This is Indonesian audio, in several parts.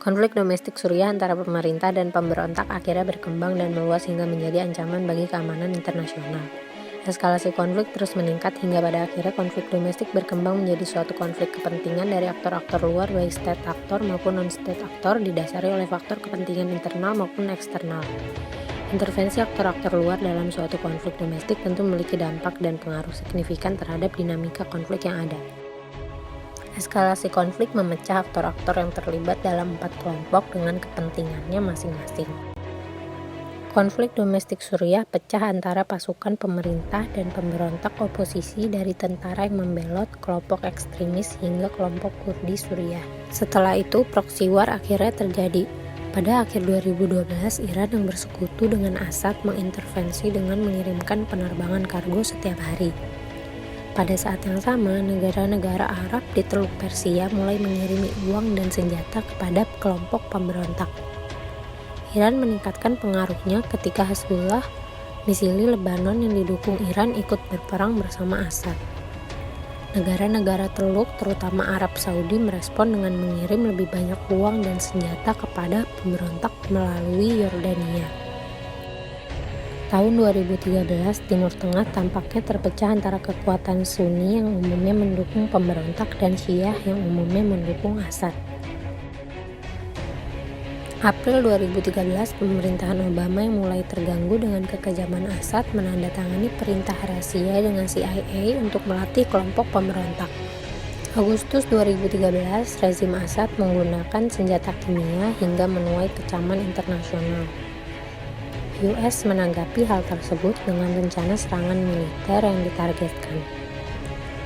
Konflik domestik Suriah antara pemerintah dan pemberontak akhirnya berkembang dan meluas hingga menjadi ancaman bagi keamanan internasional. Eskalasi konflik terus meningkat hingga pada akhirnya konflik domestik berkembang menjadi suatu konflik kepentingan dari aktor-aktor luar baik state aktor maupun non-state aktor didasari oleh faktor kepentingan internal maupun eksternal. Intervensi aktor-aktor luar dalam suatu konflik domestik tentu memiliki dampak dan pengaruh signifikan terhadap dinamika konflik yang ada. Eskalasi konflik memecah aktor-aktor yang terlibat dalam 4 kelompok dengan kepentingannya masing-masing. Konflik domestik Suriah pecah antara pasukan pemerintah dan pemberontak oposisi dari tentara yang membelot, kelompok ekstremis hingga kelompok Kurdi Suriah. Setelah itu, proxy war akhirnya terjadi. Pada akhir 2012, Iran yang bersekutu dengan Assad mengintervensi dengan mengirimkan penerbangan kargo setiap hari. Pada saat yang sama, negara-negara Arab di Teluk Persia mulai mengirimi uang dan senjata kepada kelompok pemberontak. Iran meningkatkan pengaruhnya ketika Hezbollah, misili Lebanon yang didukung Iran ikut berperang bersama Assad. Negara-negara Teluk, terutama Arab Saudi, merespon dengan mengirim lebih banyak uang dan senjata kepada pemberontak melalui Yordania. Tahun 2013, Timur Tengah tampaknya terpecah antara kekuatan Sunni yang umumnya mendukung pemberontak dan Syiah yang umumnya mendukung Assad. April 2013, pemerintahan Obama yang mulai terganggu dengan kekejaman Assad menandatangani perintah rahasia dengan CIA untuk melatih kelompok pemberontak. Agustus 2013, rezim Assad menggunakan senjata kimia hingga menuai kecaman internasional. US menanggapi hal tersebut dengan rencana serangan militer yang ditargetkan.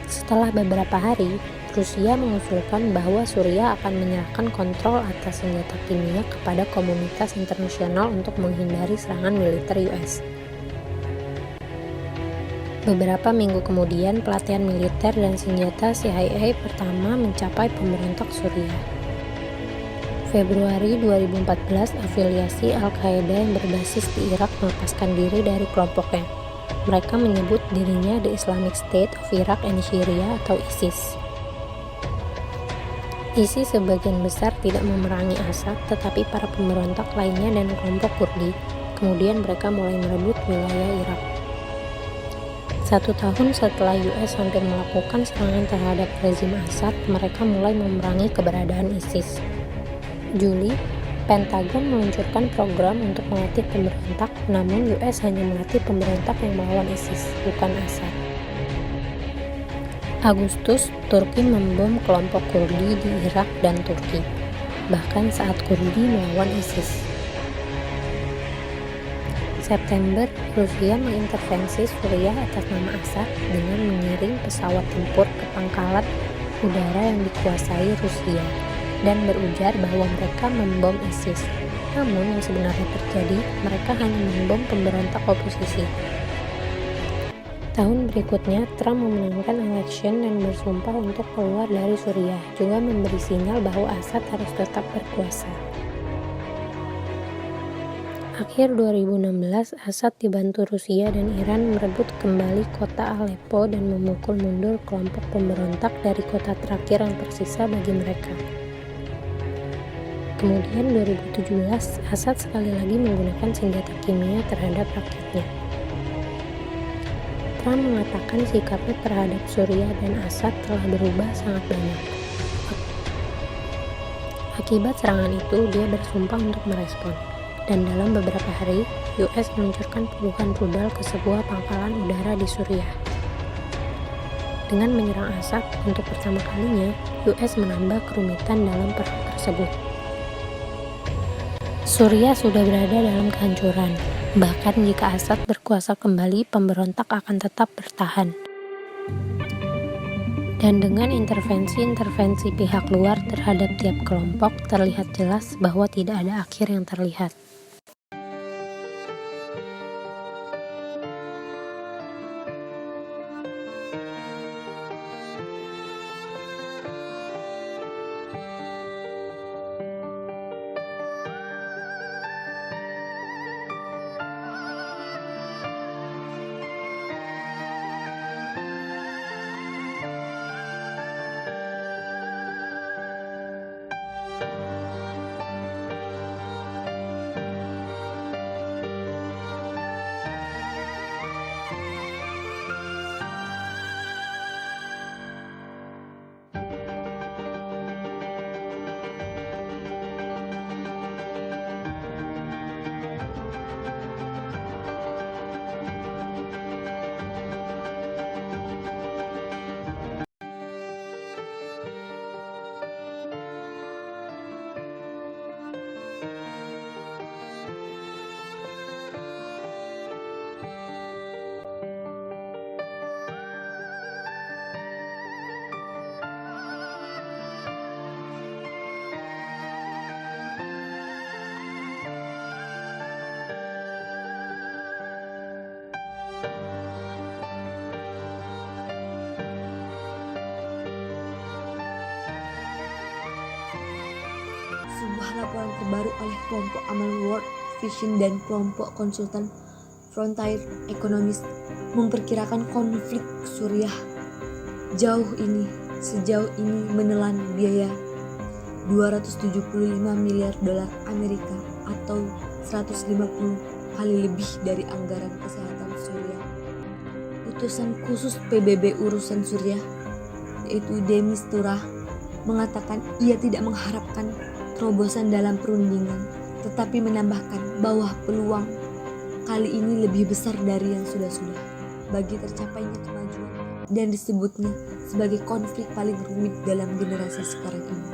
Setelah beberapa hari, Rusia mengusulkan bahwa Suriah akan menyerahkan kontrol atas senjata kimia kepada komunitas internasional untuk menghindari serangan militer US. Beberapa minggu kemudian, pelatihan militer dan senjata CIA pertama mencapai pemberontak Suriah. Februari 2014, afiliasi Al-Qaeda yang berbasis di Irak melepaskan diri dari kelompoknya. Mereka menyebut dirinya The Islamic State of Iraq and Syria atau ISIS. ISIS sebagian besar tidak memerangi Assad, tetapi para pemberontak lainnya dan kelompok Kurdi. Kemudian mereka mulai merebut wilayah Irak. 1 tahun setelah US hampir melakukan serangan terhadap rezim Assad, mereka mulai memerangi keberadaan ISIS. Juli, Pentagon meluncurkan program untuk melatih pemberontak, namun US hanya melatih pemberontak yang melawan ISIS, bukan Assad. Agustus, Turki membom kelompok Kurdi di Irak dan Turki, bahkan saat Kurdi melawan ISIS. September, Rusia mengintervensi Suriah atas nama Assad dengan mengirim pesawat tempur ke pangkalan udara yang dikuasai Rusia dan berujar bahwa mereka membom ISIS. Namun yang sebenarnya terjadi, mereka hanya membom pemberontak oposisi. Tahun berikutnya, Trump memenangkan election dan bersumpah untuk keluar dari Suriah, juga memberi sinyal bahwa Assad harus tetap berkuasa. Akhir 2016, Assad dibantu Rusia dan Iran merebut kembali kota Aleppo dan memukul mundur kelompok pemberontak dari kota terakhir yang tersisa bagi mereka. Kemudian 2017, Assad sekali lagi menggunakan senjata kimia terhadap rakyatnya. Trump mengatakan sikapnya terhadap Suriah dan Assad telah berubah sangat banyak. Akibat serangan itu, dia bersumpah untuk merespon. Dan dalam beberapa hari, US meluncurkan puluhan rudal ke sebuah pangkalan udara di Suriah. Dengan menyerang Assad untuk pertama kalinya, US menambah kerumitan dalam perang tersebut. Suriah sudah berada dalam kehancuran. Bahkan jika Assad berkuasa kembali, pemberontak akan tetap bertahan. Dan dengan intervensi-intervensi pihak luar terhadap tiap kelompok, terlihat jelas bahwa tidak ada akhir yang terlihat. Sebuah laporan terbaru oleh kelompok amal World Vision dan kelompok konsultan Frontier Economics memperkirakan konflik Suriah sejauh ini menelan biaya 275 miliar dolar Amerika atau 150 kali lebih dari anggaran kesehatan Suriah. Utusan khusus PBB urusan Suriah, yaitu Demis Turah, mengatakan ia tidak mengharapkan terobosan dalam perundingan, tetapi menambahkan bahwa peluang kali ini lebih besar dari yang sudah-sudah bagi tercapainya kemajuan dan disebutnya sebagai konflik paling rumit dalam generasi sekarang ini.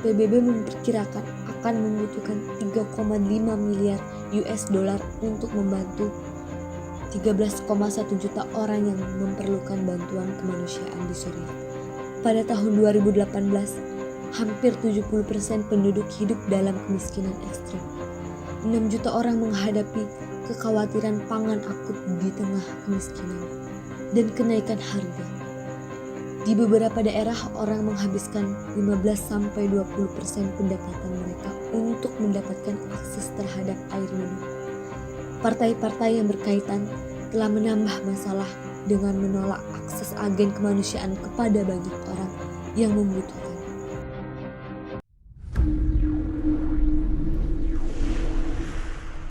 PBB memperkirakan akan membutuhkan 3,5 miliar US dollar untuk membantu 13,1 juta orang yang memerlukan bantuan kemanusiaan di Suriah. Pada tahun 2018, hampir 70% penduduk hidup dalam kemiskinan ekstrem. 6 juta orang menghadapi kekhawatiran pangan akut di tengah kemiskinan dan kenaikan harga. Di beberapa daerah, orang menghabiskan 15-20% pendapatan mereka untuk mendapatkan akses terhadap air minum. Partai-partai yang berkaitan telah menambah masalah dengan menolak akses agen kemanusiaan kepada banyak orang yang membutuhkan.